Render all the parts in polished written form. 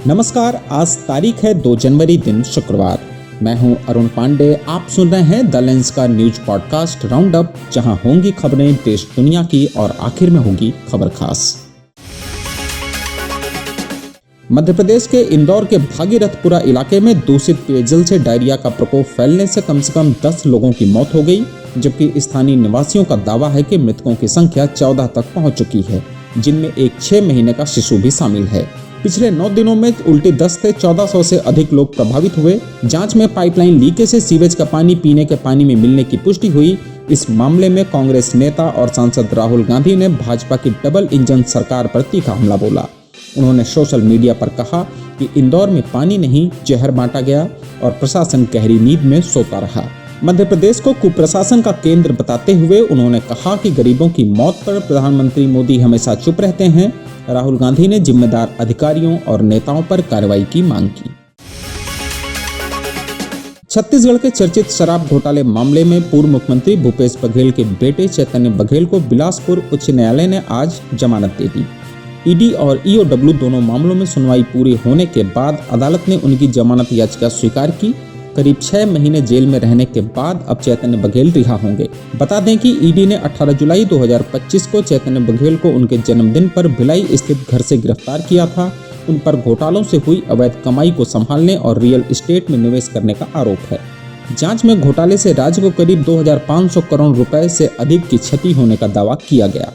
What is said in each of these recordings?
नमस्कार, आज तारीख है 2 जनवरी दिन शुक्रवार। मैं हूं अरुण पांडे। आप सुन रहे हैं द लेंस का न्यूज पॉडकास्ट राउंड अप, जहां होंगी खबरें देश दुनिया की और आखिर में होगी खबर खास। मध्य प्रदेश के इंदौर के भागीरथपुरा इलाके में दूषित पेयजल से डायरिया का प्रकोप फैलने से कम 10 लोगों की मौत हो गई, जबकि स्थानीय निवासियों का दावा है कि मृतकों की संख्या 14 तक पहुंच चुकी है, जिनमें एक 6 महीने का शिशु भी शामिल है। पिछले 9 दिनों में उल्टी दस्त से 1400 से अधिक लोग प्रभावित हुए। जांच में पाइपलाइन लीकेज से सीवेज का पानी पीने के पानी में मिलने की पुष्टि हुई। इस मामले में कांग्रेस नेता और सांसद राहुल गांधी ने भाजपा की डबल इंजन सरकार पर तीखा हमला बोला। उन्होंने सोशल मीडिया पर कहा कि इंदौर में पानी नहीं, जहर बांटा गया और प्रशासन गहरी नींद में सोता रहा। मध्य प्रदेश को कुप्रशासन का केंद्र बताते हुए उन्होंने कहा कि गरीबों की मौत पर प्रधानमंत्री मोदी हमेशा चुप रहते हैं। राहुल गांधी ने जिम्मेदार अधिकारियों और नेताओं पर कार्रवाई की मांग की। छत्तीसगढ़ के चर्चित शराब घोटाले मामले में पूर्व मुख्यमंत्री भूपेश बघेल के बेटे चैतन्य बघेल को बिलासपुर उच्च न्यायालय ने आज जमानत दे दी। ईडी और ईओडब्ल्यू दोनों मामलों में सुनवाई पूरी होने के बाद अदालत ने उनकी जमानत याचिका स्वीकार की। करीब 6 महीने जेल में रहने के बाद अब चैतन्य बघेल रिहा होंगे। बता दें कि ईडी ने 18 जुलाई 2025 को चैतन्य बघेल को उनके जन्मदिन पर भिलाई स्थित घर से गिरफ्तार किया था। उन पर घोटालों से हुई अवैध कमाई को संभालने और रियल एस्टेट में निवेश करने का आरोप है। जांच में घोटाले से राज्य को करीब 2500 करोड़ रुपए से अधिक की क्षति होने का दावा किया गया।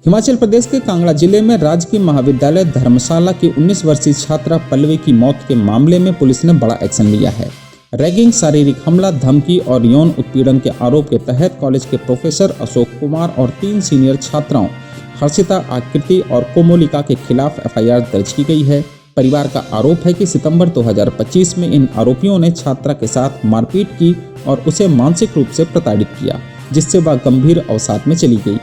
हिमाचल प्रदेश के कांगड़ा जिले में राजकीय महाविद्यालय धर्मशाला की 19 वर्षीय छात्रा पल्लवी की मौत के मामले में पुलिस ने बड़ा एक्शन लिया है। रैगिंग, शारीरिक हमला, धमकी और यौन उत्पीड़न के आरोप के तहत कॉलेज के प्रोफेसर अशोक कुमार और 3 सीनियर छात्राओं हर्षिता, आकृति और कोमोलिका के खिलाफ एफआईआर दर्ज की गई है। परिवार का आरोप है कि सितंबर 2025 में इन आरोपियों ने छात्रा के साथ मारपीट की और उसे मानसिक रूप से प्रताड़ित किया, जिससे वह गंभीर अवसाद में चली गई।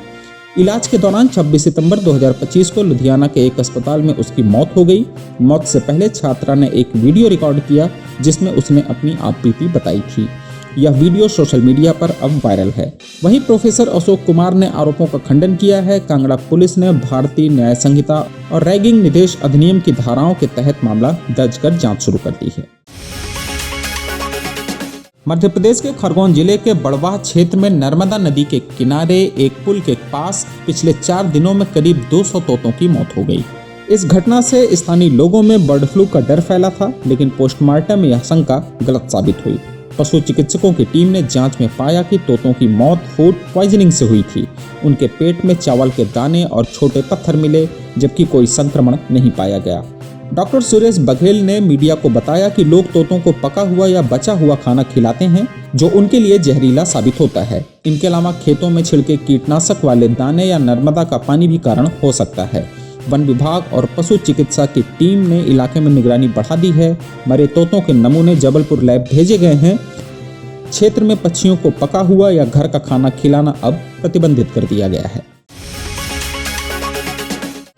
इलाज के दौरान 26 सितंबर 2025 को लुधियाना के एक अस्पताल में उसकी मौत हो गई। मौत से पहले छात्रा ने एक वीडियो रिकॉर्ड किया जिसमें उसने अपनी आपबीती बताई थी। यह वीडियो सोशल मीडिया पर अब वायरल है। वहीं प्रोफेसर अशोक कुमार ने आरोपों का खंडन किया है। कांगड़ा पुलिस ने भारतीय न्याय संहिता और रैगिंग निदेश अधिनियम की धाराओं के तहत मामला दर्ज कर जाँच शुरू कर दी है। मध्य प्रदेश के खरगोन जिले के बड़वाह क्षेत्र में नर्मदा नदी के किनारे एक पुल के पास पिछले 4 दिनों में करीब 200 तोतों की मौत हो गई। इस घटना से स्थानीय लोगों में बर्ड फ्लू का डर फैला था, लेकिन पोस्टमार्टम में यह शंका गलत साबित हुई। पशु चिकित्सकों की टीम ने जांच में पाया कि तोतों की मौत फूड पॉइजनिंग से हुई थी। उनके पेट में चावल के दाने और छोटे पत्थर मिले, जबकि कोई संक्रमण नहीं पाया गया। डॉक्टर सुरेश बघेल ने मीडिया को बताया कि लोग तोतों को पका हुआ या बचा हुआ खाना खिलाते हैं, जो उनके लिए जहरीला साबित होता है। इनके अलावा खेतों में छिड़के कीटनाशक वाले दाने या नर्मदा का पानी भी कारण हो सकता है। वन विभाग और पशु चिकित्सा की टीम ने इलाके में निगरानी बढ़ा दी है। मरे तोतों के नमूने जबलपुर लैब भेजे गए हैं। क्षेत्र में पक्षियों को पका हुआ या घर का खाना खिलाना अब प्रतिबंधित कर दिया गया है।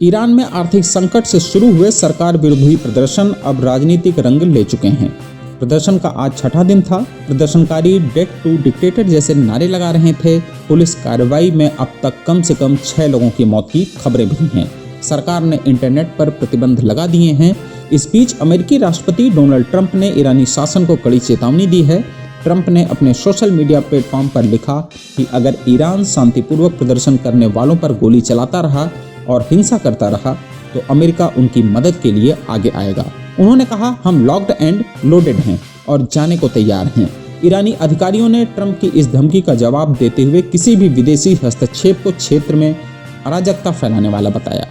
ईरान में आर्थिक संकट से शुरू हुए सरकार विरोधी प्रदर्शन अब राजनीतिक रंग ले चुके हैं। प्रदर्शन का आज 6ठा दिन था। प्रदर्शनकारी डेथ टू डिक्टेटर जैसे नारे लगा रहे थे। पुलिस कार्रवाई में अब तक कम से कम 6 लोगों की मौत की खबरें भी हैं। सरकार ने इंटरनेट पर प्रतिबंध लगा दिए हैं। इस बीच अमेरिकी राष्ट्रपति डोनाल्ड ट्रंप ने ईरानी शासन को कड़ी चेतावनी दी है। ट्रंप ने अपने सोशल मीडिया प्लेटफॉर्म पर लिखा कि अगर ईरान शांतिपूर्वक प्रदर्शन करने वालों पर गोली चलाता रहा और हिंसा करता रहा तो अमेरिका उनकी मदद के लिए आगे आएगा। उन्होंने कहा, हम लॉक्ड एंड लोडेड हैं और जाने को तैयार हैं। ईरानी अधिकारियों ने ट्रंप की इस धमकी का जवाब देते हुए किसी भी विदेशी हस्तक्षेप को क्षेत्र में अराजकता फैलाने वाला बताया।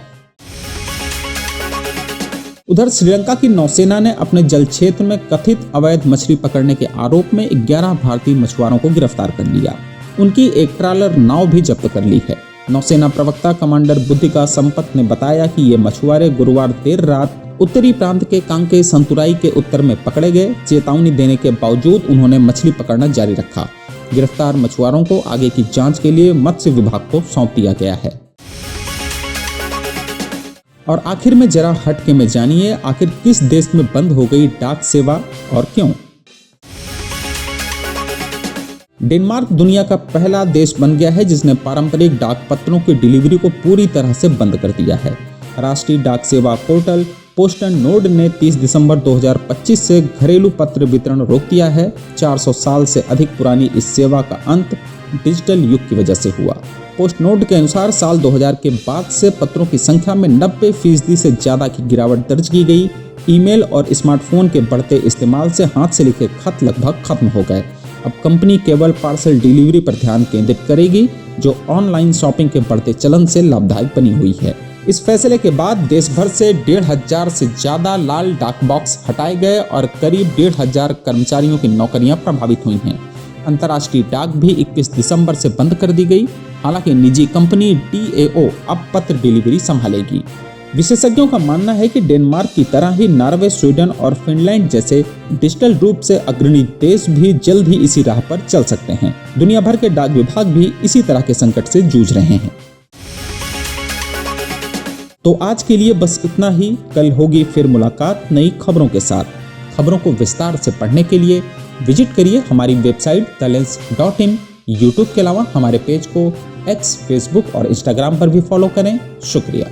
उधर श्रीलंका की नौसेना ने अपने जल क्षेत्र में कथित अवैध मछली पकड़ने के आरोप में 11 भारतीय मछुआरों को गिरफ्तार कर लिया। उनकी एक ट्रॉलर नाव भी जब्त कर ली है। नौसेना प्रवक्ता कमांडर बुद्धिका संपत ने बताया कि ये मछुआरे गुरुवार देर रात उत्तरी प्रांत के कांके संतुराई के उत्तर में पकड़े गए। चेतावनी देने के बावजूद उन्होंने मछली पकड़ना जारी रखा। गिरफ्तार मछुआरों को आगे की जांच के लिए मत्स्य विभाग को सौंप दिया गया है। और आखिर में जरा हटके में जानिए, आखिर किस देश में बंद हो गई डाक सेवा और क्यों। डेनमार्क दुनिया का पहला देश बन गया है जिसने पारंपरिक डाक पत्रों की डिलीवरी को पूरी तरह से बंद कर दिया है। राष्ट्रीय डाक सेवा पोर्टल पोस्टल नोड ने 30 दिसंबर 2025 से घरेलू पत्र वितरण रोक दिया है। 400 साल से अधिक पुरानी इस सेवा का अंत डिजिटल युग की वजह से हुआ। पोस्ट नोड के अनुसार साल 2000 के बाद से पत्रों की संख्या में 90% से ज़्यादा की गिरावट दर्ज की गई। ईमेल और स्मार्टफोन के बढ़ते इस्तेमाल से हाथ से लिखे खत लगभग खत्म हो गए। अब कंपनी केवल पार्सल डिलीवरी पर ध्यान केंद्रित करेगी, जो ऑनलाइन शॉपिंग के बढ़ते चलन से लाभदायक बनी हुई है। इस फैसले के बाद देश भर से 1500 से ज़्यादा लाल डाक बॉक्स हटाए गए और करीब 1500 कर्मचारियों की नौकरियां प्रभावित हुई हैं। अंतर्राष्ट्रीय डाक भी 21 दिसंबर से बंद कर दी गई। हालांकि निजी कंपनी DAO अब पत्र डिलीवरी संभालेगी। विशेषज्ञों का मानना है कि डेनमार्क की तरह ही नॉर्वे, स्वीडन और फिनलैंड जैसे डिजिटल रूप से अग्रणी देश भी जल्द ही इसी राह पर चल सकते हैं। दुनिया भर के डाक विभाग भी इसी तरह के संकट से जूझ रहे हैं। तो आज के लिए बस इतना ही। कल होगी फिर मुलाकात नई खबरों के साथ। खबरों को विस्तार से पढ़ने के लिए विजिट करिए हमारी वेबसाइट theLens.in। यूट्यूब के अलावा हमारे पेज को X, Facebook और Instagram पर भी फॉलो करें। शुक्रिया।